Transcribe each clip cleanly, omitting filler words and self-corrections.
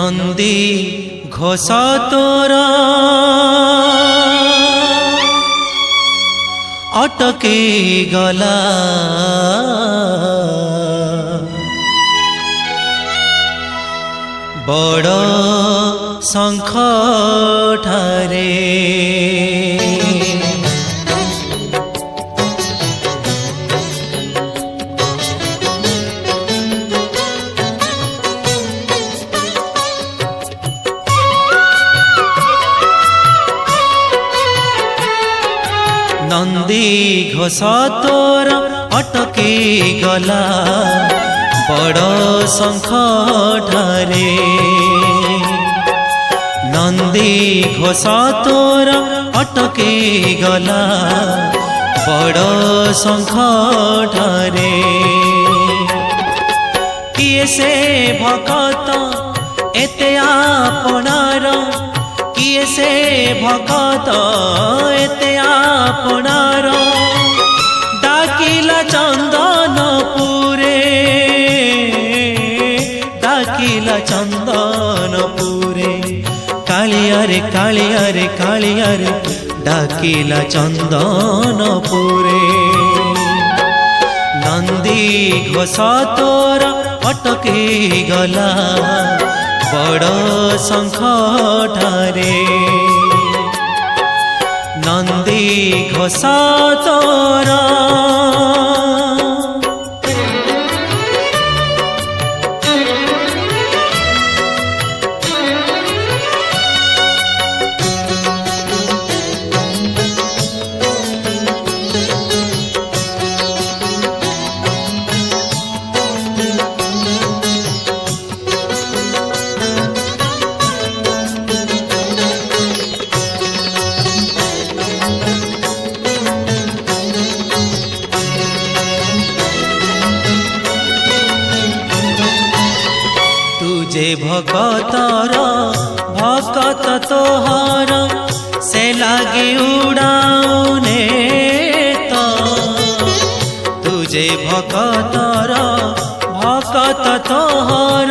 नंदी घोष तोर अटके गला बड़ शंख ठारे नंदी घोष तोर अटके गला बड़ शंख ठारे नंदी घोष तोर अटके गला बड़ शंख ठारे किए से भगत एते आपनार किए से भगत एते आपनार डाकिला चंदनपुरे डाकिला चंदनपुरे कालियारे कालियारे कालियारे डाकिला चंदनपुरे नंदी घोष तोर अटके गला बड़ शंख ठारे नंदी घोष तोर तुझे भगतर भगत तोहर से लागे उड़ाने तो तुझे भगतर भगत तोहर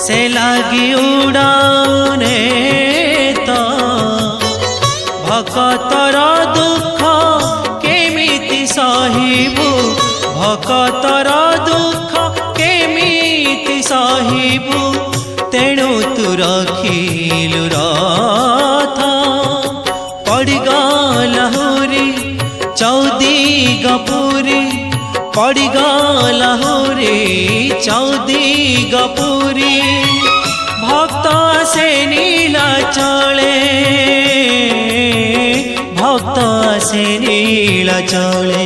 से लागे उड़ाने तो भगतर दुख केमिति सहिबु भगतर दुख केमिति सहिबु तेणु तू रखिलु रथ पड़गला हुरी चौदिगपुरी पड़गला हुरी चौदिगपुरी भक्त से नीलाचले भक्त से नीलाचले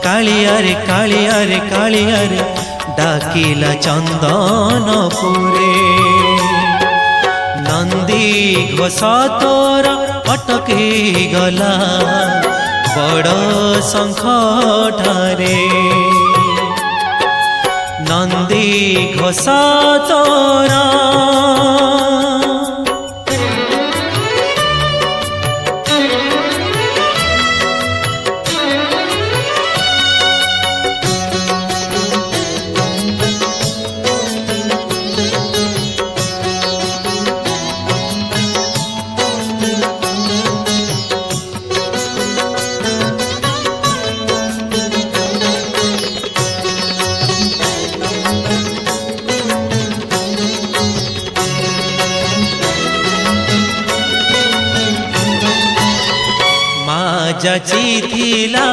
कालियारे कालियारे कालियारे डाकिला चंदनपुरे नंदी घोष तोर अटके गला बड़ शंख ठारे नंदी घोष तोर जाचिथिला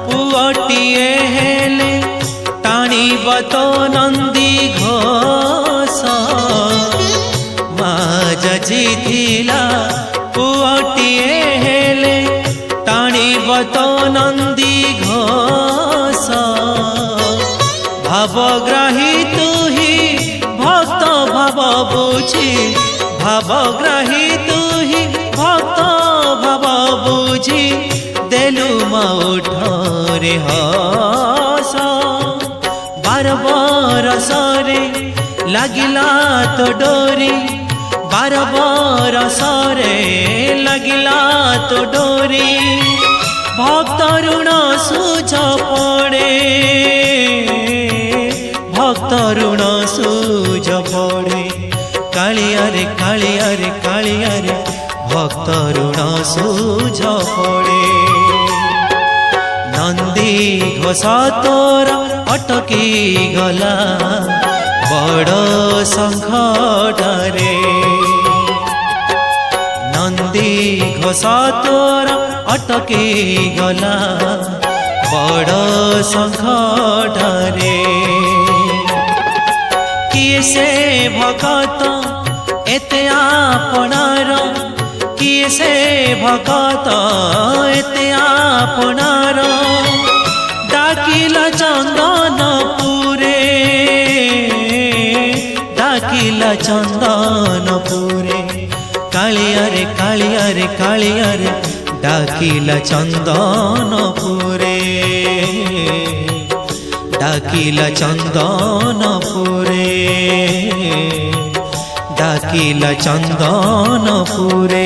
पुअटिए हेले टाणीब तो नंदी घोष माँ जाचिथिला पुअटिए हेले टाणीब तो नंदी घोष भावग्राही तू ही भक्त भाव बुझी भावग्राही तू ही भक्त भाव बुझी देलु मौठरे हस बार बरसरे लागिला तो डोरी बार बरसरे लागिला तो डोरी भक्त ऋण सुझ पड़े भक्त ऋण सुझ पड़े कालिया रे कालिया रे कालिया रे भक्त ऋण सूझ पड़े नंदी घोष तोर अटकी गला बड़ संकटरे नंदी घोष तोर अटकी गला बड़ संकटरे किए से भगत एते आपनार किए से भगत एते आपनार डाकिला चंदनपुरे डाकिला चंदनपुरे कालिया रे कालिया रे कालिया रे डाकिला चंदनपुरे डाकिला चंदनपुरे डाकिला चंदनपुरे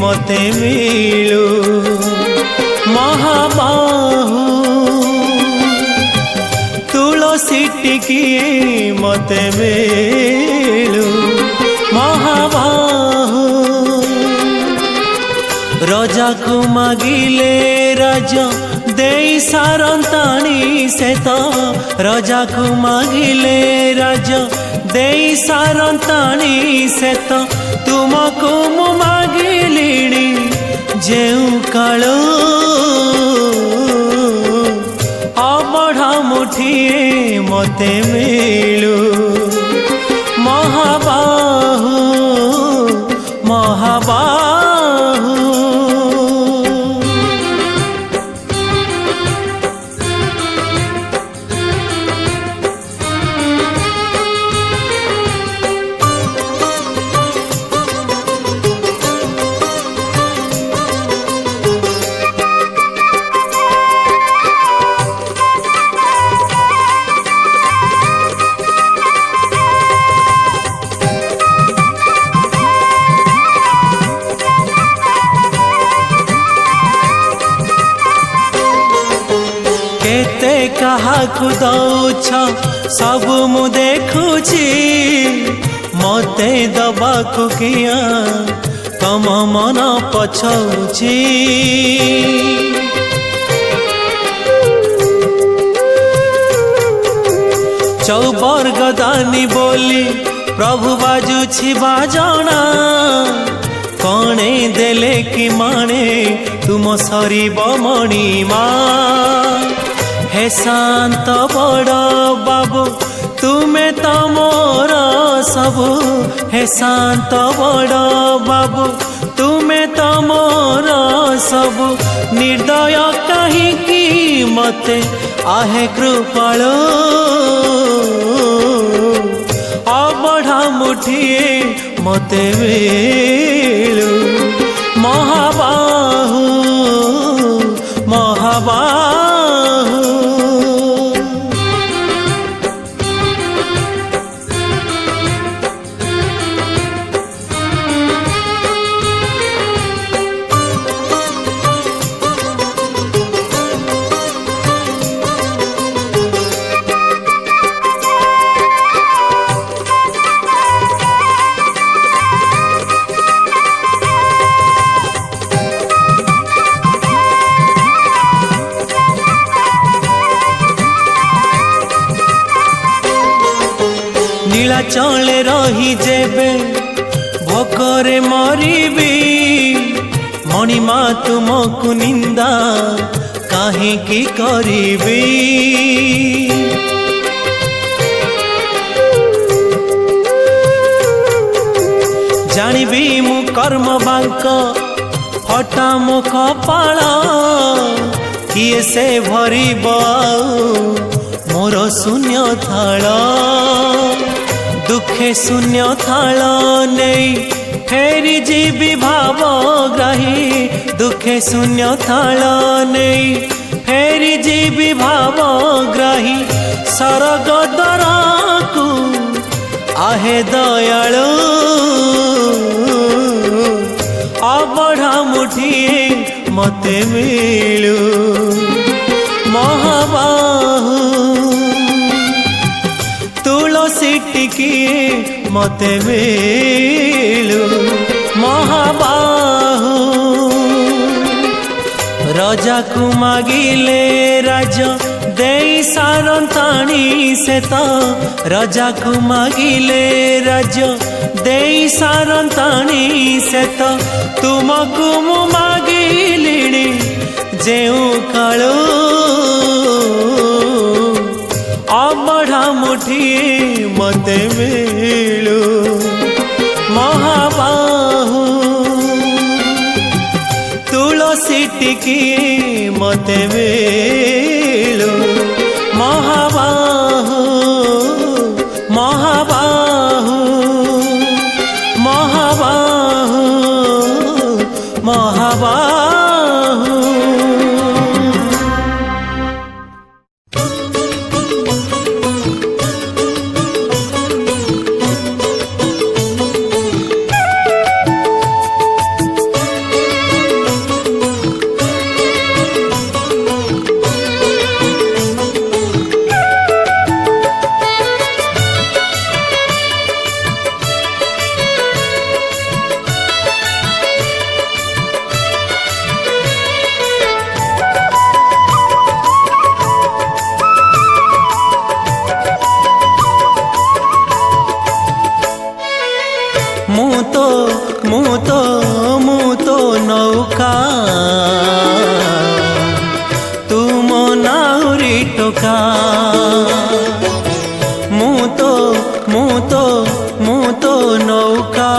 मते मिलू महाबाहु तुलसी टिकिए मते मिलू महाबाहु रजा को मागिले राज दे सारंताणी से तो रजा को मागिले राज दे सारंताणी से तो तुमको मु मागिलिणी जेउ कालो अबढ़ा मुठिए मते मिलू महाबाहु महाबाहु काहाकु दौछ सब मु देखुची मते दबाकु किया तम मन पछौची चौबर्ग दानी बोली प्रभु बाजुछि बाजना कणे देले कि माने तुम सरीब मणिमा हे शांत बड़ बाबू तुम्हें तो मोर सबू हे शांत बड़ बाबू तुम्हें तो मोर सबू निर्दय कहीं मते आहे कृपाल अबढ़ा मुठिए मते मिलू महाबाहु महाबाहु नीलाचले रही जेबे भोकरे मरीबी मणिमा तुमको निंदा काहे की करीबी जानिबी मु कर्म बांक फटा मो कपाळ किए से भरिब मोर शून्य थाल दुखे शून्य थाल नहीं फेरी जीवी भावग्राही दुखे शून्य थाल नहीं फेरी जीवी भावग्राही सरग दरकू आहे दयालु अबढ़ा मुठिए मते मिलू महाबाहु तुलसी टिकिए मते मिलू महाबाहु राजा को मागिले राज देई सारंताणी से तो राजा को मागिले राज देई सारंताणी से तो तुमको मु मागिलिणी जेऊ काळू अबढ़ा मुठिए मते मिलू महाबाहु तुलसी टिकिए मते मिलू महाबाहु महाबाहु महाबाहु महाबाहु मु तो नौका तुम नाउरी टोका मु तो नौका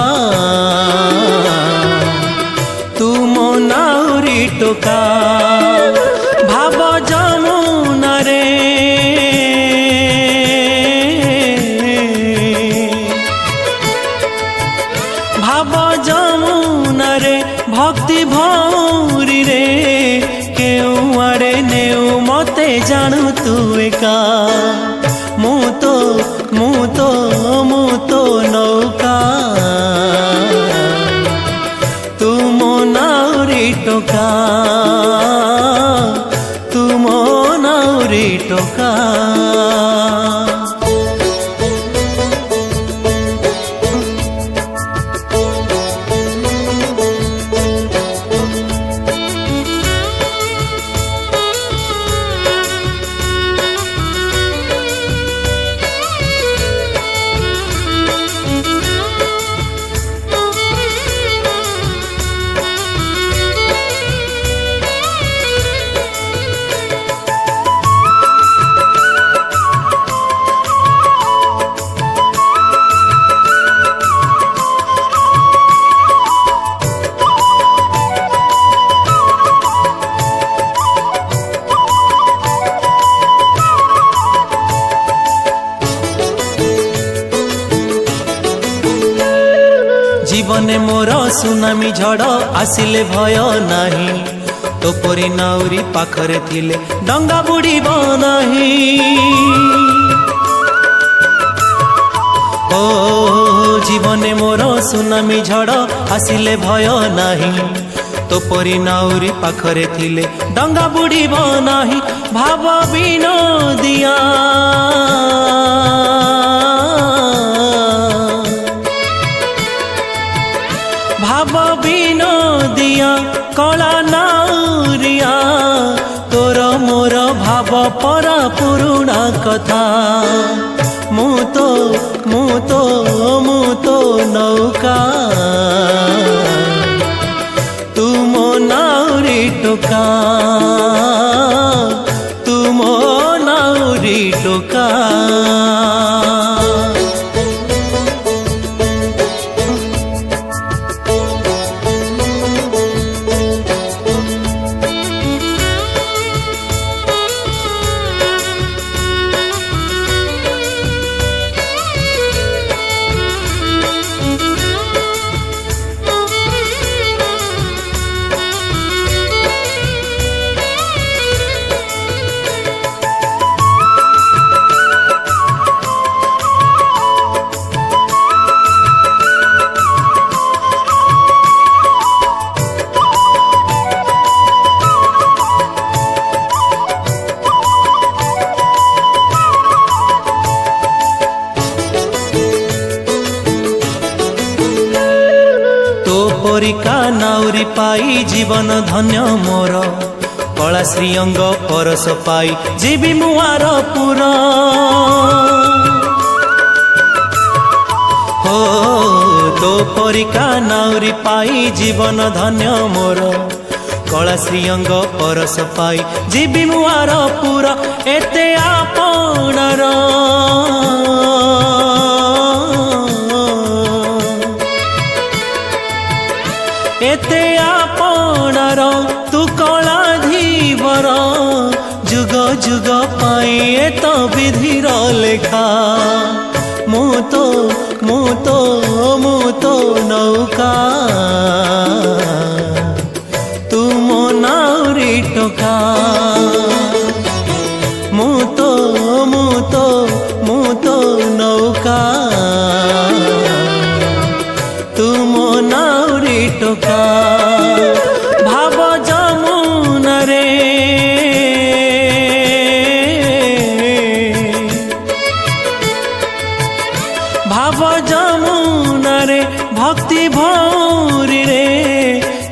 तुम नाउरी टोका भाव जमुना रे भाव जमुना रे भक्ति भौरी रे केउ आड़े नेउ मते जानू तू एका मु तो नौका तुम नाउरी टोका तुम नाउरी टोका जीवने मोर सुनामी झड़ आसिले भय नाही तोपरी नाउरी पाखरे थिले डंगा बुड़ीब नाही ओ जीवने मोर सुनामी झड़ आसिले भय नाही तोपरी नाउरी पाखरे थिले डंगा बुड़ीब नाही भाव विनोदिया भाव विनोदिया कला नाउरिया तोर मोर भाव परा पुरुणा कथा मु तो नौका तुम नाउरी टोका तुम नाउरी टोका परिका नाउरी पाई जीवन धन्य मोर कला श्रीअंग परस पाई जीवी मुआर पुर हो तो परिका नाउरी पाई जीवन धन्य मोर कला श्रीअंग परस पाई जीवी मुआर पुर एते आपणर एते आपणर तू कला धीवर जुग जुग पाई एत विधिर लेखा मु तो नौका तू मो नाउरी टोका मु तो नौका तू मो नाउरी टोका भाव जमुना रे भाव जमुना रे भक्ति भौरी रे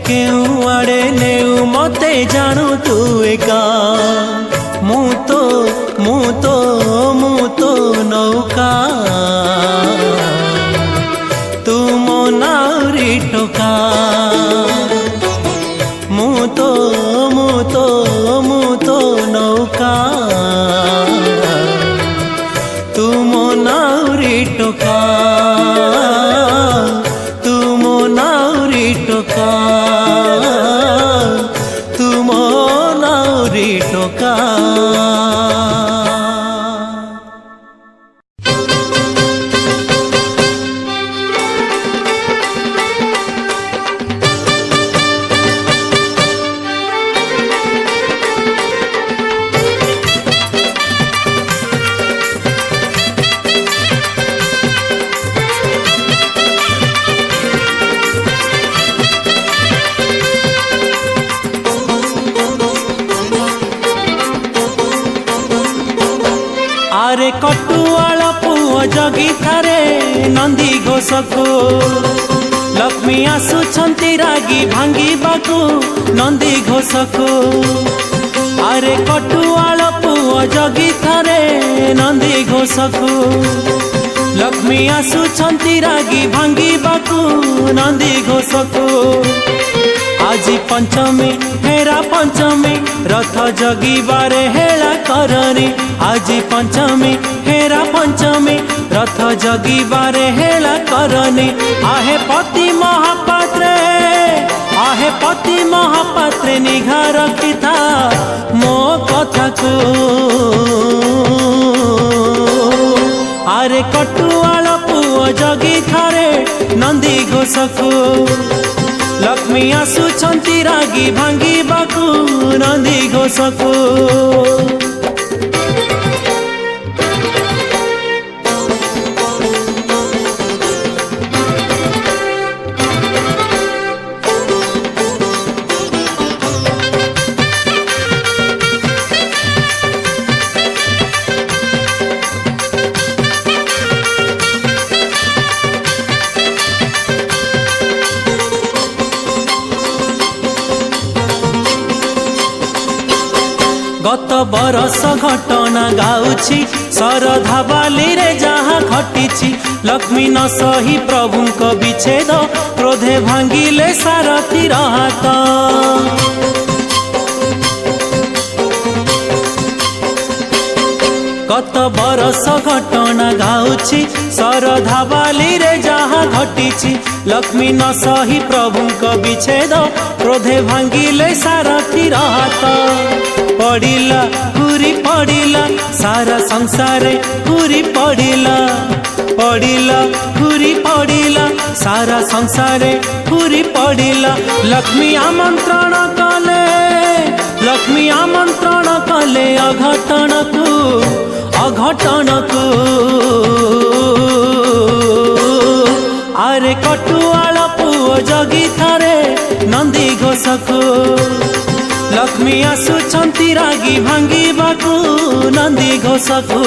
केउ आड़े नेउ मते जानू तू एका मु तो नौका तू मो नाउरी टोका मु तो नौका तू मो नाउरी टोका तू मो नाउरी टोका तू मो नाउरी टोका आरे कटुआल पुओ जगी थारे नंदी घोषको लक्ष्मी आसुछंती रागी भांगी बाकू नंदी घोषको आरे कटुआल पुओ जगी थारे नंदी घोषको लक्ष्मी आसुछंती रागी भांगी बाकू नंदी घोषको आज पंचमी हेरा पंचमी रथ जगिबारे हेला करनी आज पंचमी हेरा पंचमी रथ जगिबारे हेला करनी आहे पति महापात्रे निघा रखिथा मो कथा को आरे कटुआल पुओ जगी थारे नंदी घोषको लक्ष्मी आसुछंती रागी भांगी बाकू नंदी घोषको गत बरस घटना गाउछि शरधा बाली रे जहाँ घटिछि लक्ष्मी न सही प्रभुंक विच्छेद क्रोधे भांगिले सारथी हाथ गत बरस घटना गाउछि शरधा बाली रे जहाँ घटिछि लक्ष्मी न सही प्रभुंक विच्छेद क्रोधे भांगिले सारथी हाथ पड़िला घूरी पड़िला सारा संसारे घूरी पड़िला घूरी पड़िला सारा संसारे घूरी पड़िला लक्ष्मी आमंत्रण कले अघटन को आरे कटुआल पुओ जगी थारे नंदी घोषको लक्ष्मी आसुछंती रागी भांगी बाकू नंदी घोषको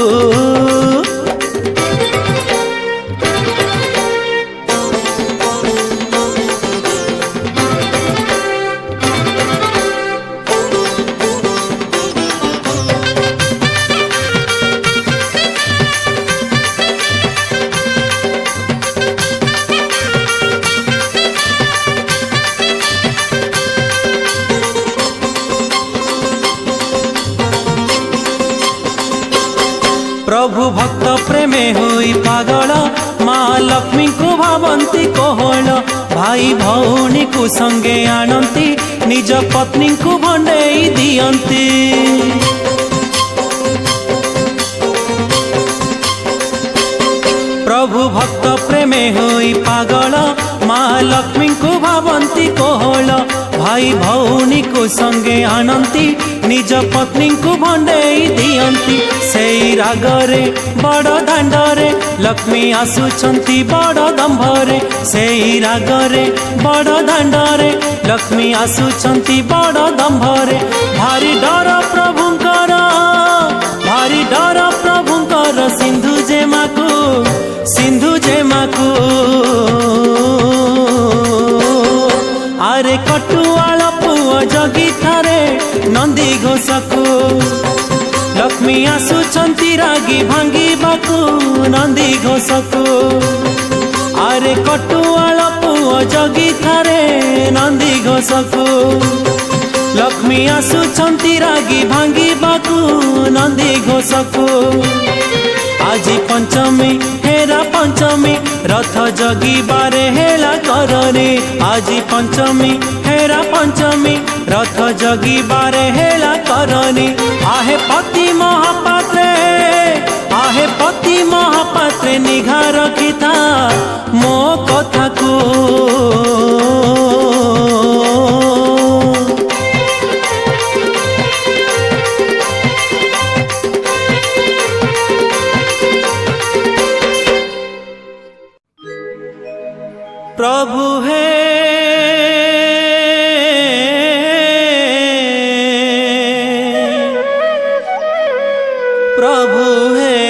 प्रभु भक्त प्रेमे होई पागल माँ लक्ष्मी को भावंती कोहल भाई भौणी को संगे आणंती निज पत्नी को भंडेई दियंती। प्रभु भक्त प्रेमे होई पागल माँ लक्ष्मी को भावंती कोहल भाई भौणी को संगे आणंती निज पत्नी को भंडेई दियंती। सेई रागरे बड़ दांडरे लक्ष्मी आसुचंती बड़ दंभरे सेई रागरे बड़ दांडरे लक्ष्मी आसुचंती बड़ दंभरे भारी डर प्रभुंकर भारी डर प्रभुंकर सिंधु जेमाकू आरे कटुआल पुआ जगी थारे नंदी घोषकू लक्ष्मी आसुचंती रागी भांगिबाकू नंदी घोषकू आरे कटुआल पुआ जगी थारे नंदी घोषकू लक्ष्मी आसुचंती रागी भांगिबाकू नंदी घोषकू। आजी पंचमी हेरा पंचमी रथ जगिबारे हेला करनी आजी पंचमी हेरा पंचमी रथ जगिबारे हेला करनी। आहे पति महापात्रे निघा रखिता मो कथा को प्रभु है प्रभु है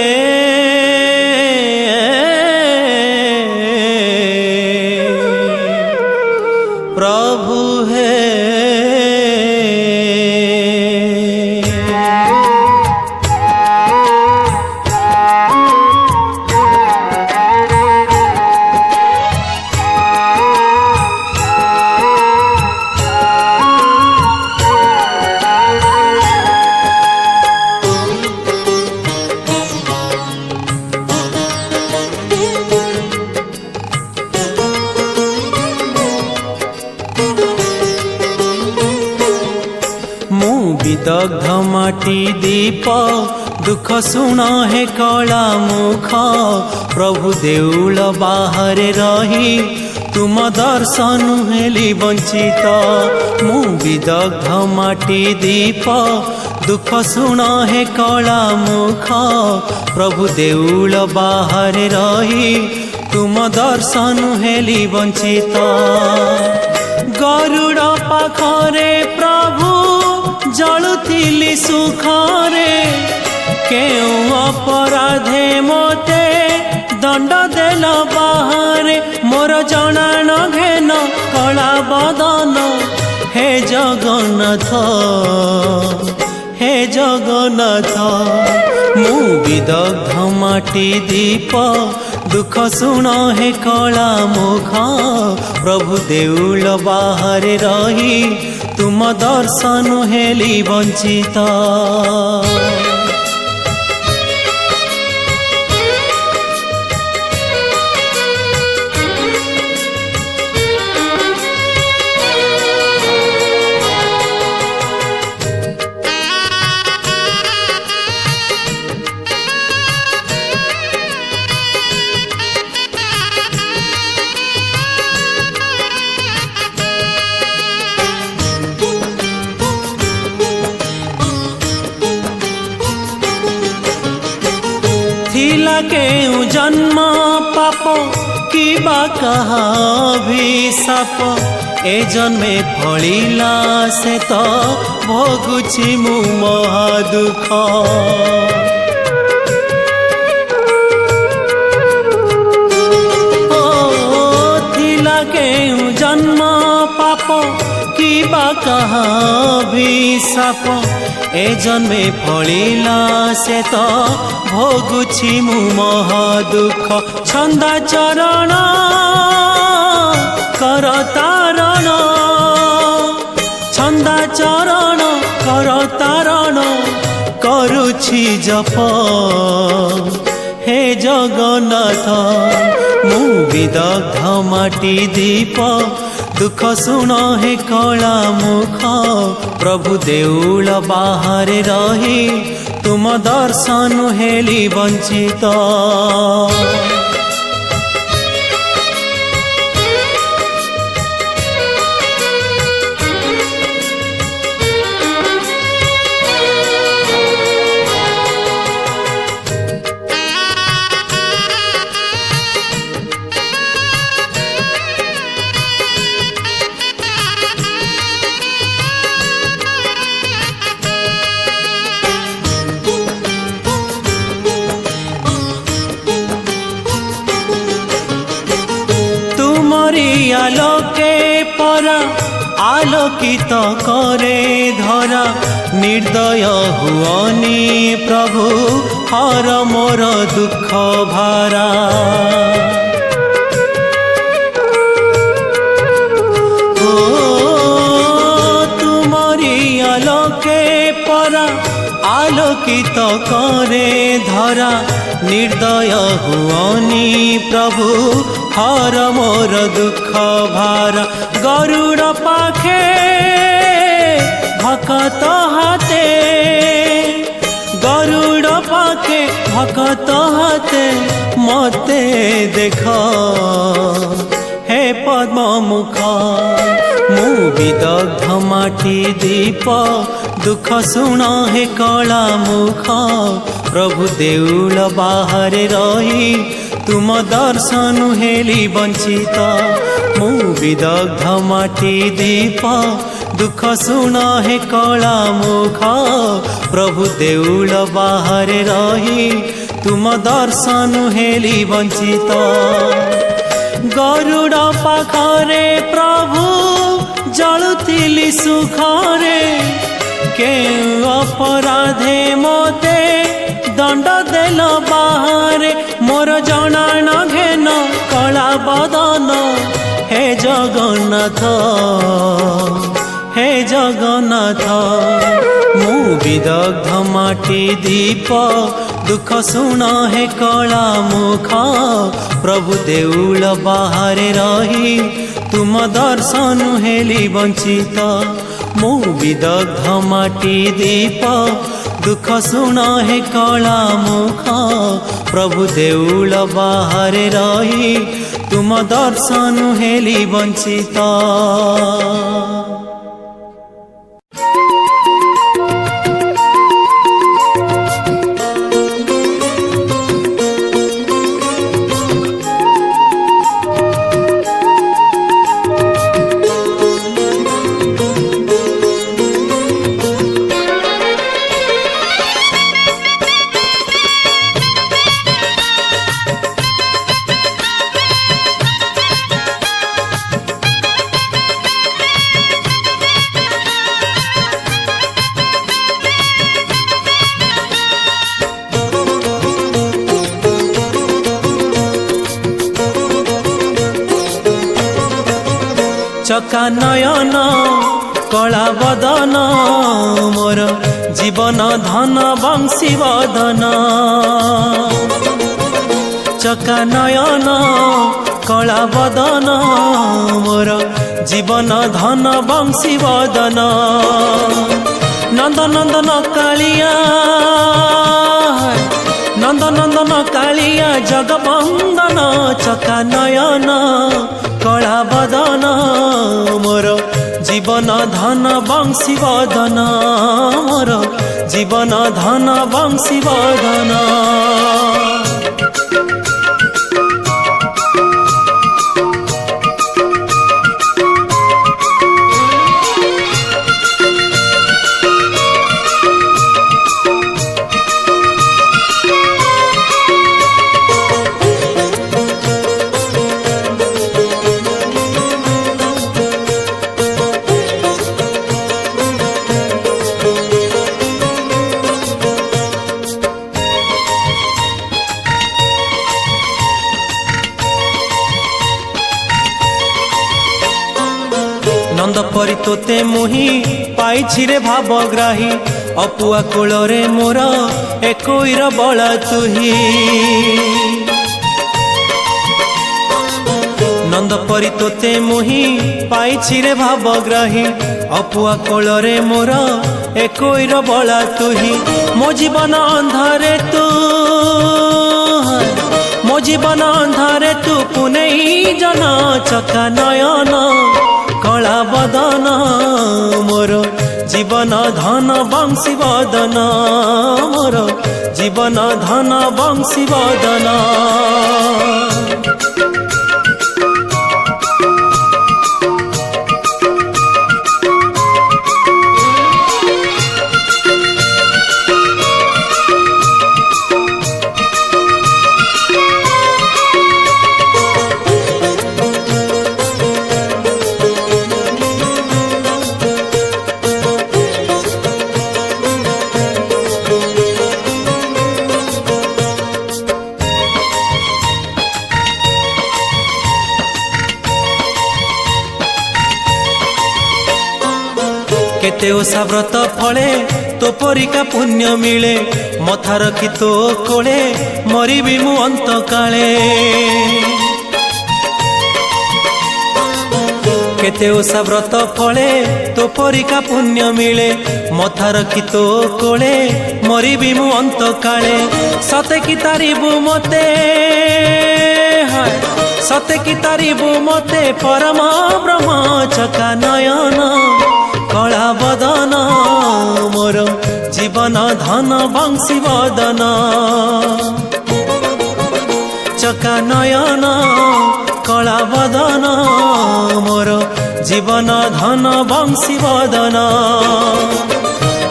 प्रभु है। विदग्ध माटी दीप दुख सुन हे कला मुख प्रभु देउल बाहरे रही तुम दर्शन हेली वंचित। मु विदग्ध माटी दीप दुख सुन हे कला मुख प्रभु देउल बाहरे रही तुम दर्शन हेली वंचित। गरुड़ पाखरे प्रभु जलुथिली सुखरे केउ अपराधे मोते दंड देल बाहरे मोर जना न घेन कला बदन हे जगन्नाथ हे जगन्नाथ। मु विदग्ध माटी दीप दुख सुन हे कला मुख प्रभु देउल बाहरे रही तुम दर्शन हेली वंचित। केउ जन्म पाप कि बा कहा अभिशाप ए जन्मे फलिला से तो भोगुछि मु महा दुख। थिला केउ जन्म पाप कि बा कहा अभिशाप ए जन्मे फलिला से तो भोगुछि मु महा दुख। छंदा चरण कर तारण छंदा चरण कर तारण करू କରୁଛି ଜପ हे जगन्नाथ मु विदग्ध माटी दीप दुख सुन हे कला मुख प्रभु देउल बाहर रही तुम दर्शन हेली वंचित आलोके परा आलोकित करे धरा निर्दय हुअनी प्रभु हर मोर दुख भारा ओ तुमरी आलोके परा आलोकित करे धरा निर्दय हुअनी प्रभु हर मोर दुख भार गरुड़ पाखे भकत हाथे गरुड़ पाखे भकत हाथे मते देख हे पद्म मुख मु विदग्ध माटी दीप दुख सुन हे कला मुख प्रभु देउल बाहर रही तुम दर्शन हेली वंचित मु विदग्ध माटी दीप दुख सुन हे कला मुख प्रभु देउल बाहर रही तुम दर्शन हेली वंचित गरुड़ पाखरे प्रभु जलुतिली सुखरे के अपराधे मोते दंड देल बाहर मोर जना न घेन कला बदन हे जगन्नाथ मु विदग्ध माटी दीप दुख सुन हे कला मुख प्रभु देउल बाहर रही तुम दर्शन हेली वंचित मु विदग्ध माटी दीप दुख सुन हे कला मुख प्रभु देउल बाहर रही तुम दर्शन हेली वंचित चका नयन कला बदन मोर जीवन धन बंशी बदन चका नयन कला बदन मोर जीवन धन बंशी बदन नंद नंदन कालिया नंद नंदन कालिया जगबंदन चका नयन कला बदन मोर जीवन धन बंशी बदन मोर जीवन धन बंशी बदन नंद परी तोते मुही पाइछि रे भावग्राही अपुआ कोଳରେ मोर एकोईर बला तुही नंद परी तोते मुही पाइछि रे भावग्राही अपुआ कोଳରେ मोर एकोईर बला तुही मो जीवन अंधारे तू मो जीवन अंधारे तू पुनेई जन चका नयन कला बदन मोर जीवन धन बंशी बदन मोर जीवन धन बंशी बदन केते ओषा व्रत फले तो परिका पुण्य मिले मथा रखी तो कोले मरिबी मु अंत काले केते ओषा व्रत फले तो परिका पुण्य मिले मथा रखी तो कोले मरिबी मु अंत काले सते की तारिबु मते सते की तारिबु मते परम ब्रह्म चका नयन कला बदन मोर जीवन धन बंशी बदन चका नयन कला बदन मोर जीवन धन बंशी बदन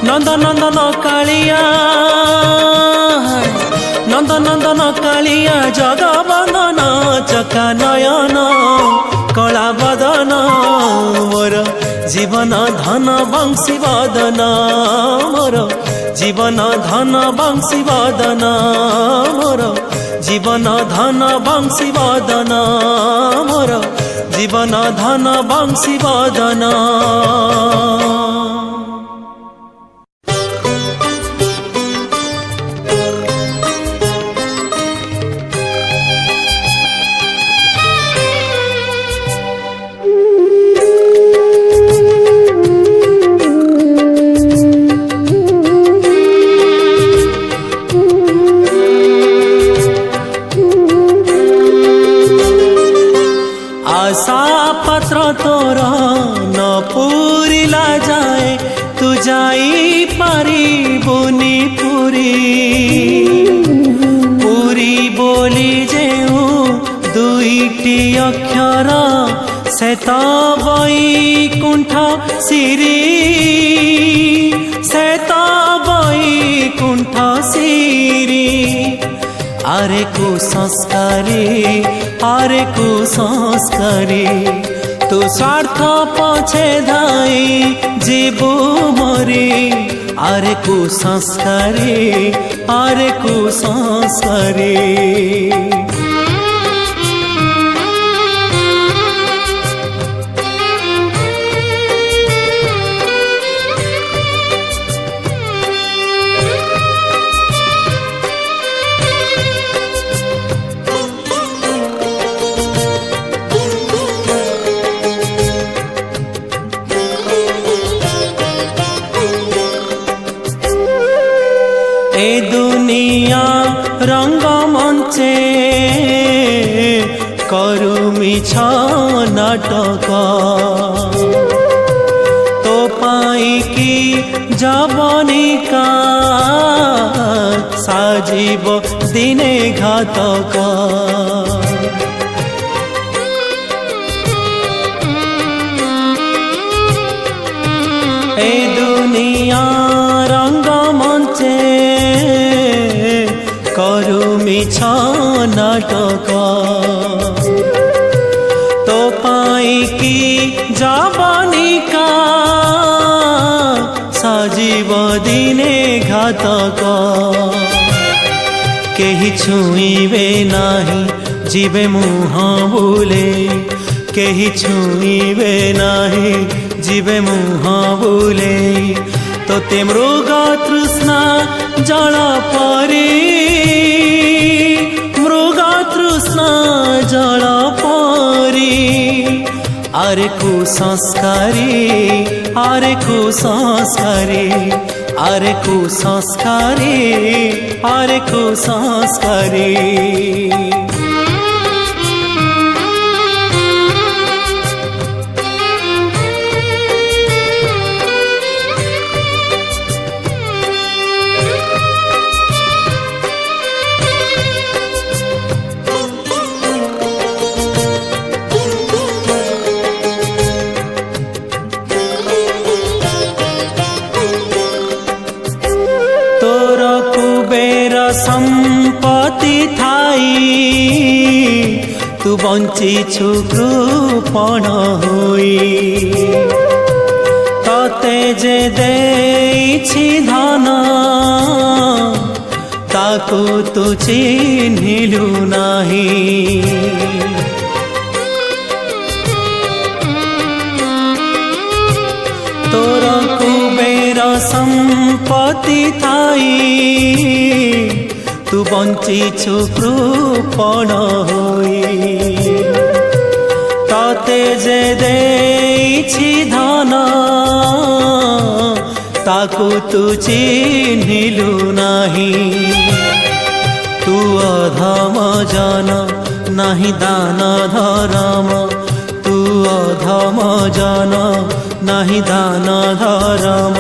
नंद नंदन कालिया नंद नंदन कालिया जगबंदन चका नयन कला बदन मोर जीवन धन बंशी बदन मोर जीवन धन बंशी बदन मोर जीवन धन बंशी बदन मोर जीवन धन बंशी बदन पात्र तोर न पूरिला जाए तू जाई पारिबुनी पुरी पुरी बोली जेऊ दुईटी अक्षर से तो वैकुंठ सिरी से तो वैकुंठ सिरी आरे कुसंस्कारी आरे कुसंस्कारी तू स्वार्थ पछे धाई जीवु मरी आरे कुसंस्कारी आरे कुसंस्कारी ए दुनिया रंग मंचे करू मिछ नाटक तो पाई की जवनिका साजीब दिने घातक ए दुनिया रंग मंचे करू मिछ नाटक तो पाई की जवनिका साजीब दिने घातक केही छुईबे नाही जीवे मुह बुले केही छुईबे नाही जीवे मुह बुले तोते मृग तृष्णा जल परी मृग तृष्णा जल परी आरे कुसंस्कारी आरे कुसंस्कारी आरे कुसंस्कारी आरे कुसंस्कारी संपत्ति थाई तू बंचीछु कृपण होई तते जे देइछि धन ताकू तू चिन्हिलु नाही तोर कुबेर संपत्ति थाई तू बंचीछु कृपण होई तते जे देइछि धन ताकू तू चिन्हिलु नाही तू अधम जन नाही दान धर्म तू अधम जन नाही दान धर्म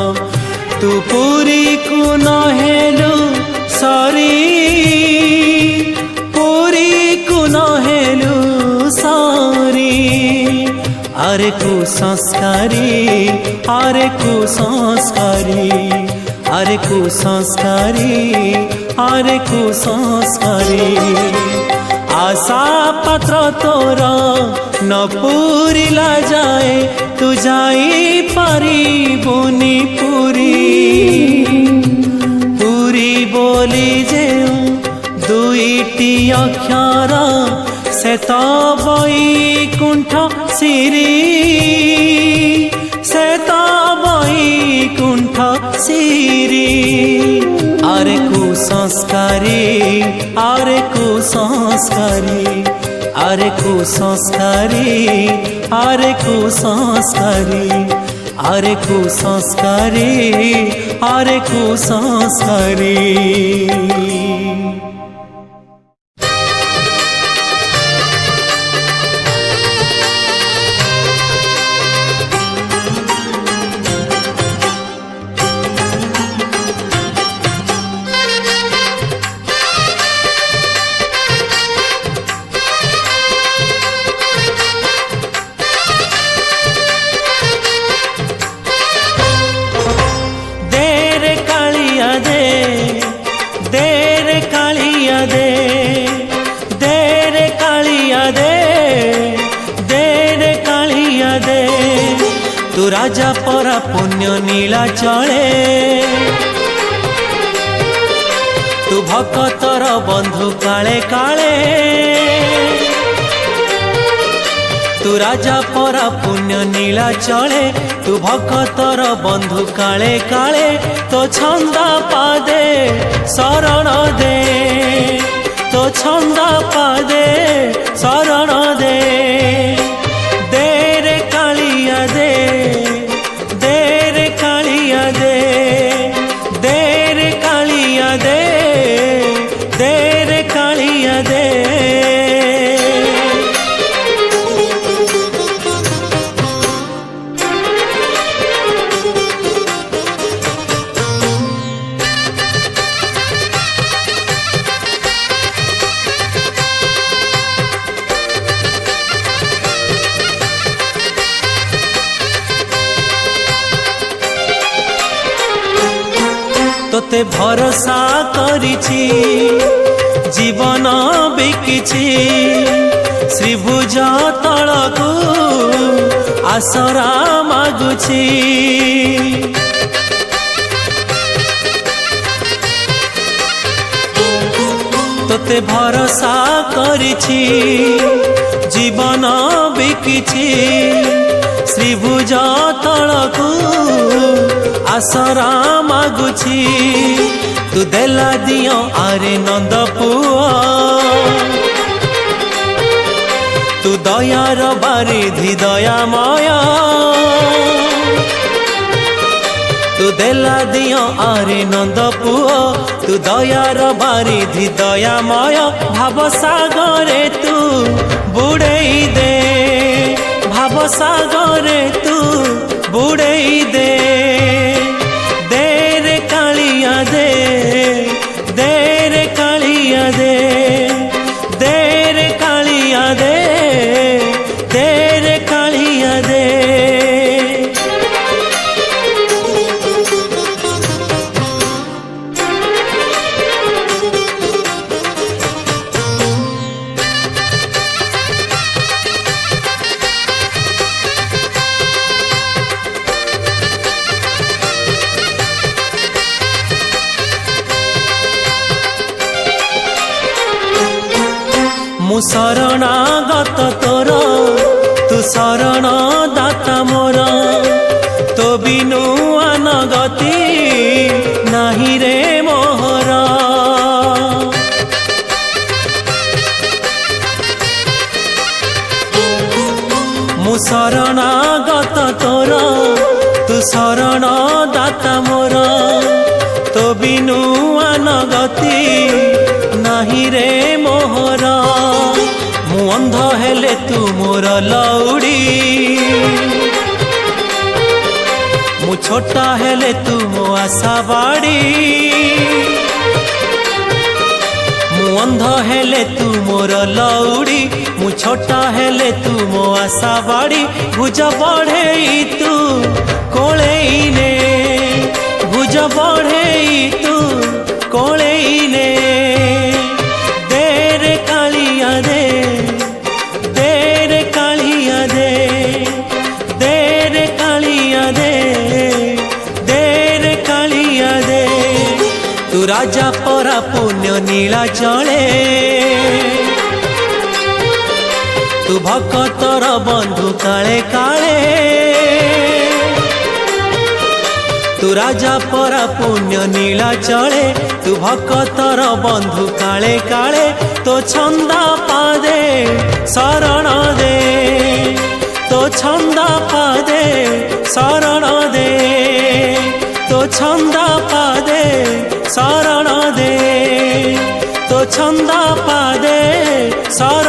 तू पुरी को नहेलु सारी पूरी कुनहेलु सारी आरे कुसंस्कारी आरे कुसंस्कारी आरे कुसंस्कारी आरे कुसंस्कारी आशा पात्र तोर न पूरिला जाए तू जाई पारिबुनी पुरी बोली जेउ दुईटी अक्षर से तो वैकुंठ सिरी से तो वैकुंठ सिरी आरे कुसंस्कारी आरे कुसंस्कारी आरे कुसंस्कारी आरे कुसंस्कारी आरे कुसंस्कारी आरे कुसंस्कारी तू राजा परा पुण्य नीला चले तू भक्तर बंधु काले काले तू राजा परा पुण्य नीला चले तू भक्तर बंधु काले काले तो छंदा पादे शरण दे तो छंदा पादे शरण दे देर कालिया दे देर कालिया दे देर कालिया दे देर कालिया दे तोते भरोसा करिछि जीवन बिकिछि श्रीभुज तलकू आसरा मागुछि तोते भरोसा करिछि जीवन बिकिछि श्रीभुज तलकू आसरा मागुछि तू देला दियो आरे नंद पुआ तू दयार बारिधि दयामय तू देला दियो आरे नंद पुआ तू दयार बारिधि दयामय भाव सागरे तू बुड़ेई दे भाव सागरे तू बुड़ेई दे रे कालिया दे रे कालिया दे रे कालिया दे रे कालिया दे मु शरणागत तोर तू शरण दाता मोर तो बिनु अनगति नाही रे मोहर मु शरणागत तोर तू शरण दाता मोर तो बिनु अनगति नाही रे मोहर मु अंध हेले तू मोर लौड़ी मु छोटा हेले तू मो आशा बाड़ी मु अंध हेले तू मोर लौड़ी मु छोटा हेले तू मो आशा बाड़ी भुज बढ़ेई तू कोलेई ने भुज बढ़ेई तू कोलेई ने रे कालिया दे रे कालिया दे रे कालिया दे रे कालिया दे तू राजा परा पुण्य नीला चले तू भक्तर बंधु काले काले तू राजा परा पुण्य नीला चले तू भक्तर बंधु काले काले तो छंदा पादे शरण दे तो छंदा पादे शरण दे तो छंदा पादे शरण दे तो छंदा पादे शरण